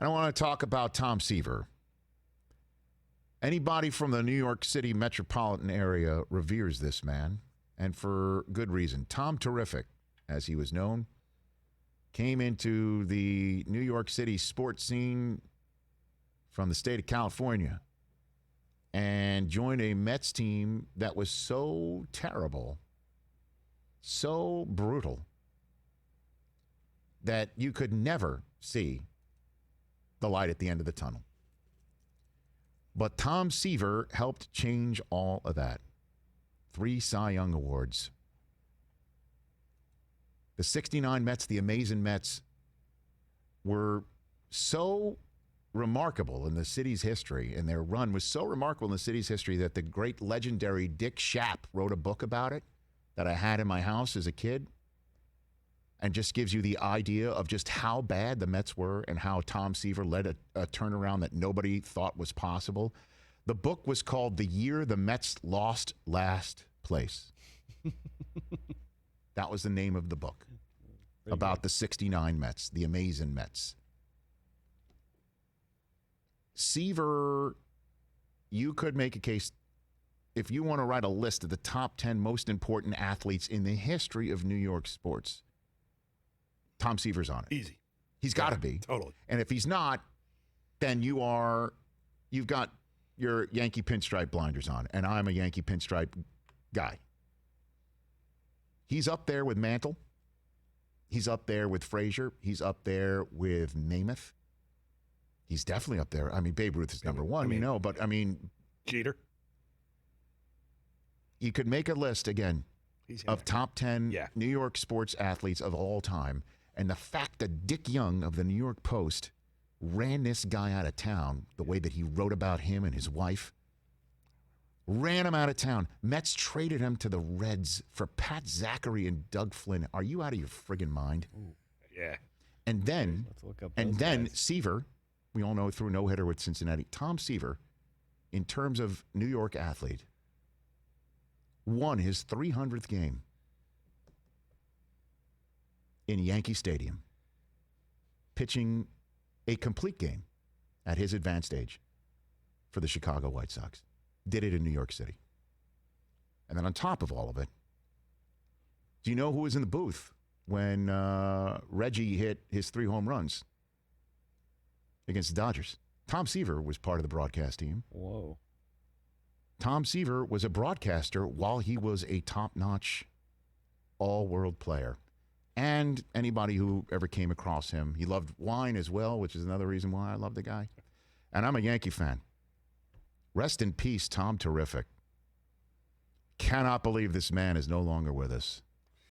And I want to talk about Tom Seaver. Anybody from the New York City metropolitan area reveres this man, and for good reason. Tom Terrific, as he was known, came into the New York City sports scene from the state of California and joined a Mets team that was so terrible, so brutal, that you could never see the light at the end of the tunnel. But Tom Seaver helped change all of that. 3 Cy Young Awards. The 69 Mets, the amazing Mets, were so remarkable in the city's history, and their run was so remarkable in the city's history that the great legendary Dick Schaap wrote a book about it that I had in my house as a kid, and just gives you the idea of just how bad the Mets were and how Tom Seaver led a turnaround that nobody thought was possible. The book was called The Year the Mets Lost Last Place. That was the name of the book about the 69 Mets, the amazing Mets. Seaver, you could make a case, if you want to write a list of the top 10 most important athletes in the history of New York sports, Tom Seaver's on it. Easy. He's got to be. Totally. And if he's not, then you've got your Yankee pinstripe blinders on, and I'm a Yankee pinstripe guy. He's up there with Mantle. He's up there with Frazier. He's up there with Namath. He's definitely up there. I mean, Babe Ruth is number one, but Jeter. You could make a list, again, of top 10 New York sports athletes of all time. And the fact that Dick Young of the New York Post ran this guy out of town, the way that he wrote about him and his wife, ran him out of town. Mets traded him to the Reds for Pat Zachary and Doug Flynn. Are you out of your friggin' mind? Ooh, yeah. And then, Seaver, we all know, threw a no-hitter with Cincinnati. Tom Seaver, in terms of New York athlete, won his 300th game in Yankee Stadium, pitching a complete game at his advanced age for the Chicago White Sox. Did it in New York City. And then on top of all of it, do you know who was in the booth when Reggie hit his 3 home runs against the Dodgers? Tom Seaver was part of the broadcast team. Whoa. Tom Seaver was a broadcaster while he was a top-notch all-world player. And anybody who ever came across him, he loved wine as well, which is another reason why I love the guy. And I'm a Yankee fan. Rest in peace, Tom Terrific. Cannot believe this man is no longer with us.